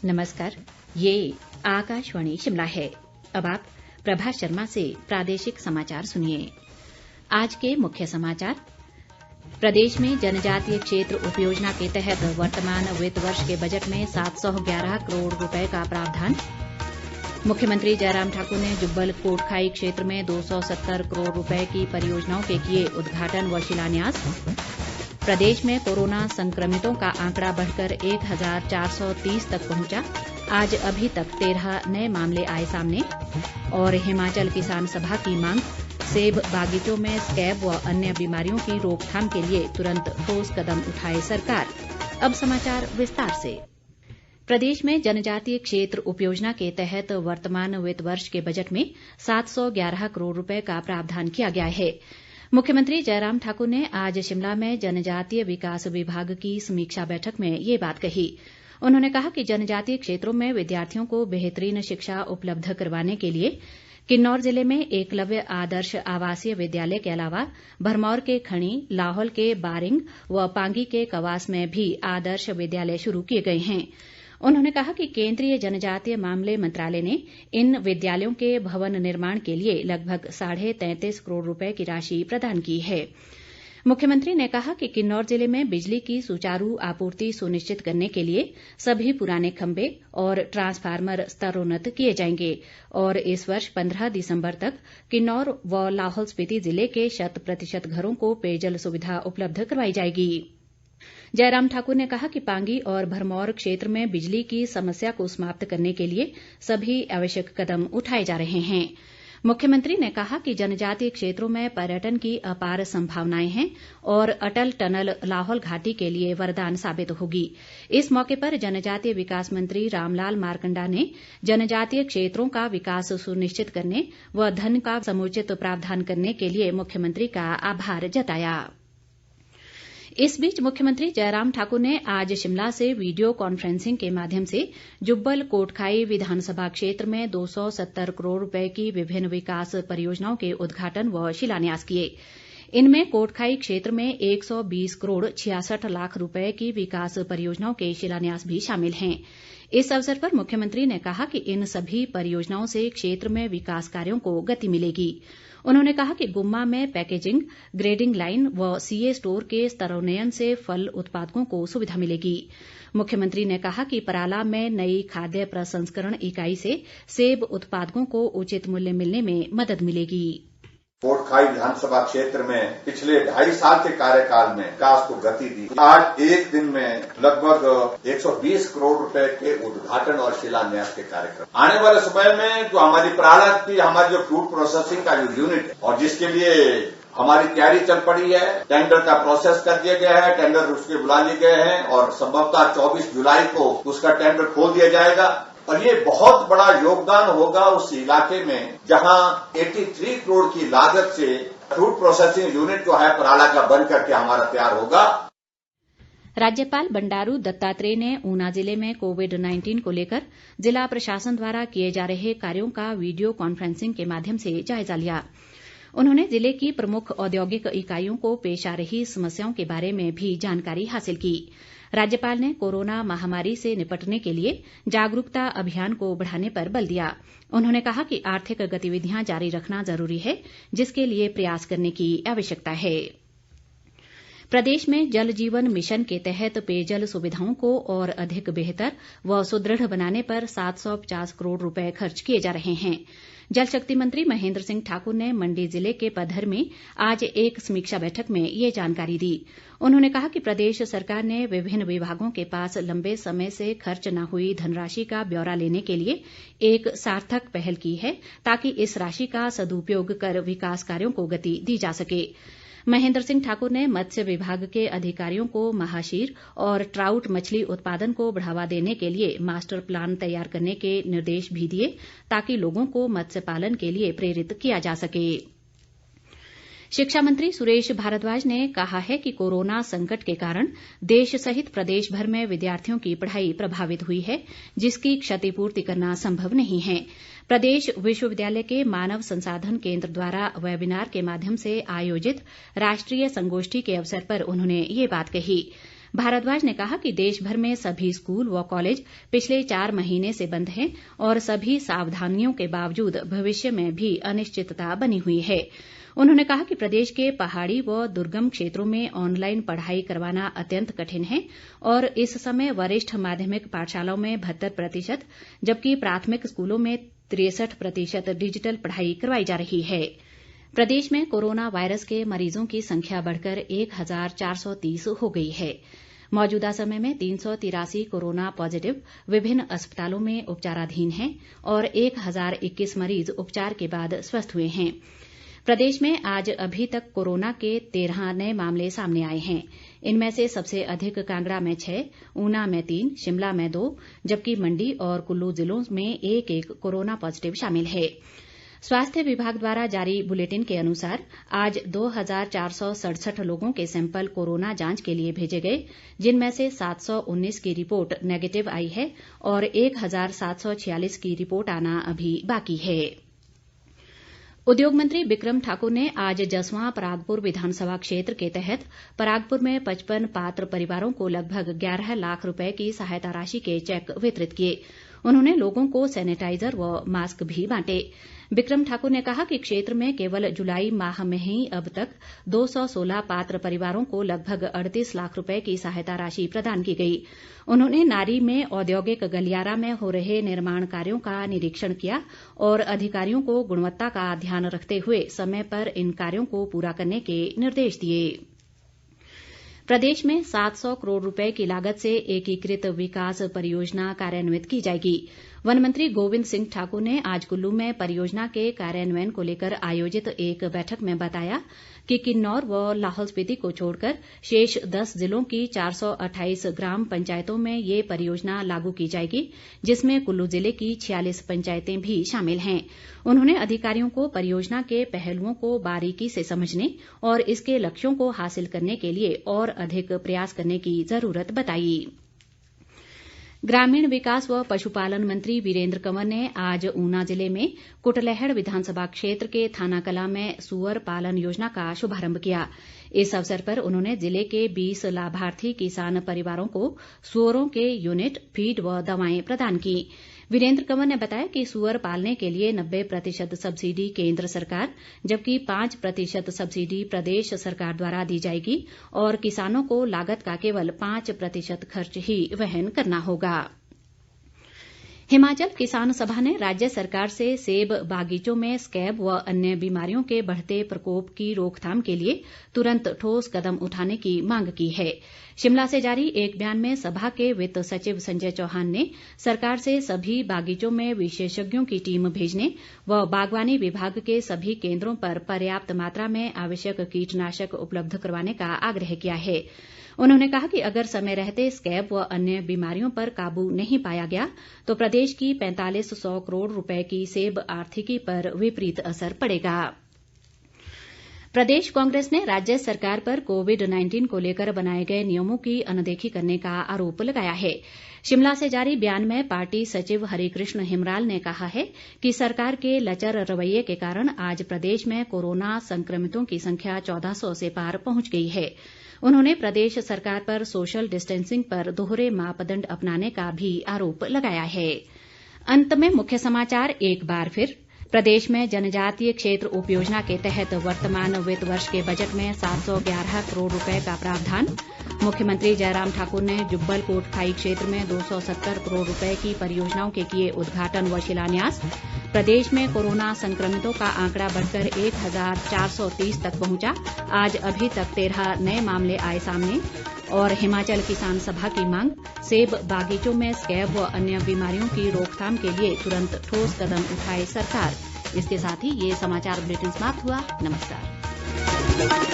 नमस्कार, ये आकाशवाणी शिमला है। अब आप प्रभा शर्मा से प्रादेशिक समाचार सुनिए। आज के मुख्य समाचार। प्रदेश में जनजातीय क्षेत्र उपयोजना के तहत वर्तमान वित्त वर्ष के बजट में 711 करोड़ रुपए का प्रावधान। मुख्यमंत्री जयराम ठाकुर ने जुब्बल कोटखाई क्षेत्र में 270 करोड़ रुपए की परियोजनाओं के किए उद्घाटन व शिलान्यास। प्रदेश में कोरोना संक्रमितों का आंकड़ा बढ़कर 1430 तक पहुंचा। आज अभी तक 13 नए मामले आए सामने। और हिमाचल किसान सभा की मांग, सेब बागीचों में स्कैब व अन्य बीमारियों की रोकथाम के लिए तुरंत ठोस कदम उठाए सरकार। अब समाचार विस्तार से। प्रदेश में जनजातीय क्षेत्र उपयोजना के तहत वर्तमान वित्त वर्ष के बजट में 711 करोड़ रुपए का प्रावधान किया गया है। मुख्यमंत्री जयराम ठाकुर ने आज शिमला में जनजातीय विकास विभाग की समीक्षा बैठक में ये बात कही। उन्होंने कहा कि जनजातीय क्षेत्रों में विद्यार्थियों को बेहतरीन शिक्षा उपलब्ध करवाने के लिए किन्नौर जिले में एकलव्य आदर्श आवासीय विद्यालय के अलावा भरमौर के खणी, लाहौल के बारिंग व पांगी के कवास में भी आदर्श विद्यालय शुरू किए गए हैं। उन्होंने कहा कि केंद्रीय जनजातीय मामले मंत्रालय ने इन विद्यालयों के भवन निर्माण के लिए लगभग 33.5 करोड़ रुपए की राशि प्रदान की है। मुख्यमंत्री ने कहा कि किन्नौर जिले में बिजली की सुचारू आपूर्ति सुनिश्चित करने के लिए सभी पुराने खंबे और ट्रांसफार्मर स्तरोन्नत किए जाएंगे और इस वर्ष 15 दिसंबर तक किन्नौर व लाहौल स्पीति जिले के 100% घरों को पेयजल सुविधा उपलब्ध करवाई जाएगी। जयराम ठाकुर ने कहा कि पांगी और भरमौर क्षेत्र में बिजली की समस्या को समाप्त करने के लिए सभी आवश्यक कदम उठाए जा रहे हैं। मुख्यमंत्री ने कहा कि जनजातीय क्षेत्रों में पर्यटन की अपार संभावनाएं हैं और अटल टनल लाहौल घाटी के लिए वरदान साबित होगी। इस मौके पर जनजातीय विकास मंत्री रामलाल मारकंडा ने जनजातीय क्षेत्रों का विकास सुनिश्चित करने व धन का समुचित प्रावधान करने के लिए मुख्यमंत्री का आभार जताया। इस बीच मुख्यमंत्री जयराम ठाकुर ने आज शिमला से वीडियो कॉन्फ्रेंसिंग के माध्यम से जुब्बल कोटखाई विधानसभा क्षेत्र में 270 करोड़ रुपए की विभिन्न विकास परियोजनाओं के उद्घाटन व शिलान्यास किए। इनमें कोटखाई क्षेत्र में 120 करोड़ 66 लाख रुपए की विकास परियोजनाओं के शिलान्यास भी शामिल हैं। इस अवसर पर मुख्यमंत्री ने कहा कि इन सभी परियोजनाओं से क्षेत्र में विकास कार्यों को गति मिलेगी। उन्होंने कहा कि गुम्मा में पैकेजिंग, ग्रेडिंग लाइन व सीए स्टोर के स्तरोन्नयन से फल उत्पादकों को सुविधा मिलेगी। मुख्यमंत्री ने कहा कि पराला में नई खाद्य प्रसंस्करण इकाई से सेब उत्पादकों को उचित मूल्य मिलने में मदद मिलेगी। कोटखाई विधानसभा क्षेत्र में पिछले 2.5 साल के कार्यकाल में विकास को गति दी। आज एक दिन में लगभग 120 करोड़ रुपए के उद्घाटन और शिलान्यास के कार्यक्रम। आने वाले समय में जो हमारी पराला की हमारी जो फूड प्रोसेसिंग का जो यूनिट है और जिसके लिए हमारी तैयारी चल पड़ी है, टेंडर का प्रोसेस कर दिया गया है, टेंडर उसके बुला लिए गए हैं और संभवतः 24 जुलाई को उसका टेंडर खोल दिया जाएगा। और ये बहुत बड़ा योगदान होगा उस इलाके में जहां 83 करोड़ की लागत से फूड प्रोसेसिंग यूनिट जो है पराला का बन करके हमारा तैयार होगा। राज्यपाल बंडारू दत्तात्रेय ने ऊना जिले में कोविड-19 को लेकर जिला प्रशासन द्वारा किए जा रहे कार्यों का वीडियो कॉन्फ्रेंसिंग के माध्यम से जायजा लिया। उन्होंने जिले की प्रमुख औद्योगिक इकाइयों को पेश आ रही समस्याओं के बारे में भी जानकारी हासिल की। राज्यपाल ने कोरोना महामारी से निपटने के लिए जागरूकता अभियान को बढ़ाने पर बल दिया। उन्होंने कहा कि आर्थिक गतिविधियां जारी रखना जरूरी है, जिसके लिए प्रयास करने की आवश्यकता है। प्रदेश में जल जीवन मिशन के तहत पेयजल सुविधाओं को और अधिक बेहतर व सुदृढ़ बनाने पर 750 करोड़ रुपए खर्च किए जा रहे हैं। जल शक्ति मंत्री महेंद्र सिंह ठाकुर ने मंडी जिले के पधर में आज एक समीक्षा बैठक में ये जानकारी दी। उन्होंने कहा कि प्रदेश सरकार ने विभिन्न विभागों के पास लंबे समय से खर्च न हुई धनराशि का ब्यौरा लेने के लिए एक सार्थक पहल की है, ताकि इस राशि का सदुपयोग कर विकास कार्यों को गति दी जा सके। महेंद्र सिंह ठाकुर ने मत्स्य विभाग के अधिकारियों को महाशीर और ट्राउट मछली उत्पादन को बढ़ावा देने के लिए मास्टर प्लान तैयार करने के निर्देश भी दिए, ताकि लोगों को मत्स्य पालन के लिए प्रेरित किया जा सके। शिक्षा मंत्री सुरेश भारद्वाज ने कहा है कि कोरोना संकट के कारण देश सहित प्रदेश भर में विद्यार्थियों की पढ़ाई प्रभावित हुई है, जिसकी क्षतिपूर्ति करना संभव नहीं है। प्रदेश विश्वविद्यालय के मानव संसाधन केंद्र द्वारा वेबिनार के माध्यम से आयोजित राष्ट्रीय संगोष्ठी के अवसर पर उन्होंने ये बात कही। भारद्वाज ने कहा कि देश भर में सभी स्कूल व कॉलेज पिछले 4 महीने से बंद हैं और सभी सावधानियों के बावजूद भविष्य में भी अनिश्चितता बनी हुई है। उन्होंने कहा कि प्रदेश के पहाड़ी व दुर्गम क्षेत्रों में ऑनलाइन पढ़ाई करवाना अत्यंत कठिन है और इस समय वरिष्ठ माध्यमिक पाठशालाओं में 72% जबकि प्राथमिक स्कूलों में 63% डिजिटल पढ़ाई करवाई जा रही है। प्रदेश में कोरोना वायरस के मरीजों की संख्या बढ़कर 1430 हो गई है। मौजूदा समय में 383 कोरोना पॉजिटिव विभिन्न अस्पतालों में उपचाराधीन हैं और 1021 मरीज उपचार के बाद स्वस्थ हुए हैं। प्रदेश में आज अभी तक कोरोना के 13 नए मामले सामने आए हैं। इनमें से सबसे अधिक कांगड़ा में 6, ऊना में 3, शिमला में 2 जबकि मंडी और कुल्लू जिलों में 1-1 कोरोना पॉजिटिव शामिल है। स्वास्थ्य विभाग द्वारा जारी बुलेटिन के अनुसार आज 2467 लोगों के सैंपल कोरोना जांच के लिए भेजे गए, जिनमें से 719 की रिपोर्ट नेगेटिव आई है और 1746 की रिपोर्ट आना अभी बाकी है। उद्योग मंत्री बिक्रम ठाकुर ने आज जसवां परागपुर विधानसभा क्षेत्र के तहत परागपुर में 55 पात्र परिवारों को लगभग 11 लाख रुपए की सहायता राशि के चेक वितरित किए। उन्होंने लोगों को सैनिटाइजर व मास्क भी बांटे। बिक्रम ठाकुर ने कहा कि क्षेत्र में केवल जुलाई माह में ही अब तक 216 पात्र परिवारों को लगभग 38 लाख रुपए की सहायता राशि प्रदान की गई। उन्होंने नारी में औद्योगिक गलियारा में हो रहे निर्माण कार्यों का निरीक्षण किया और अधिकारियों को गुणवत्ता का ध्यान रखते हुए समय पर इन कार्यों को पूरा करने के निर्देश दिए। प्रदेश में 700 करोड़ रुपए की लागत से एकीकृत विकास परियोजना कार्यान्वित की जाएगी। वन मंत्री गोविंद सिंह ठाकुर ने आज कुल्लू में परियोजना के कार्यान्वयन को लेकर आयोजित एक बैठक में बताया कि किन्नौर व लाहौल स्पीति को छोड़कर शेष 10 जिलों की 428 ग्राम पंचायतों में ये परियोजना लागू की जाएगी, जिसमें कुल्लू जिले की 46 पंचायतें भी शामिल हैं। उन्होंने अधिकारियों को परियोजना के पहलुओं को बारीकी से समझने और इसके लक्ष्यों को हासिल करने के लिए और अधिक प्रयास करने की जरूरत बताई। ग्रामीण विकास व पशुपालन मंत्री वीरेंद्र कंवर ने आज ऊना जिले में कुटलैहड़ विधानसभा क्षेत्र के थानाकलां में सुअर पालन योजना का शुभारंभ किया। इस अवसर पर उन्होंने जिले के 20 लाभार्थी किसान परिवारों को सुअरों के यूनिट, फीड व दवाएं प्रदान की। वीरेंद्र कंवर ने बताया कि सुअर पालने के लिए 90% सब्सिडी केंद्र सरकार जबकि 5% सब्सिडी प्रदेश सरकार द्वारा दी जाएगी और किसानों को लागत का केवल 5% खर्च ही वहन करना होगा। हिमाचल किसान सभा ने राज्य सरकार से सेब बागीचों में स्कैब व अन्य बीमारियों के बढ़ते प्रकोप की रोकथाम के लिए तुरंत ठोस कदम उठाने की मांग की है। शिमला से जारी एक बयान में सभा के वित्त सचिव संजय चौहान ने सरकार से सभी बागीचों में विशेषज्ञों की टीम भेजने व बागवानी विभाग के सभी केंद्रों पर पर्याप्त मात्रा में आवश्यक कीटनाशक उपलब्ध करवाने का आग्रह किया है। उन्होंने कहा कि अगर समय रहते स्कैब व अन्य बीमारियों पर काबू नहीं पाया गया तो प्रदेश की 4500 करोड़ रुपए की सेब आर्थिकी पर विपरीत असर पड़ेगा। प्रदेश कांग्रेस ने राज्य सरकार पर कोविड-19 को लेकर बनाए गए नियमों की अनदेखी करने का आरोप लगाया है। शिमला से जारी बयान में पार्टी सचिव हरिकृष्ण हिमराल ने कहा है कि सरकार के लचर रवैये के कारण आज प्रदेश में कोरोना संक्रमितों की संख्या 1400 से पार पहुंच गई है। उन्होंने प्रदेश सरकार पर सोशल डिस्टेंसिंग पर दोहरे मापदंड अपनाने का भी आरोप लगाया है। अंत में मुख्य समाचार एक बार फिर। प्रदेश में जनजातीय क्षेत्र उपयोजना के तहत वर्तमान वित्त वर्ष के बजट में 711 करोड़ रुपए का प्रावधान। मुख्यमंत्री जयराम ठाकुर ने जुब्बल कोट खाई क्षेत्र में 270 करोड़ रुपए की परियोजनाओं के किए उद्घाटन व शिलान्यास। प्रदेश में कोरोना संक्रमितों का आंकड़ा बढ़कर 1430 तक पहुंचा। आज अभी तक 13 नए मामले आए सामने। और हिमाचल किसान सभा की मांग, सेब बागीचों में स्कैब व अन्य बीमारियों की रोकथाम के लिए तुरंत ठोस कदम उठाए सरकार। इसके साथ ही ये समाचार बुलेटिन समाप्त हुआ। नमस्कार।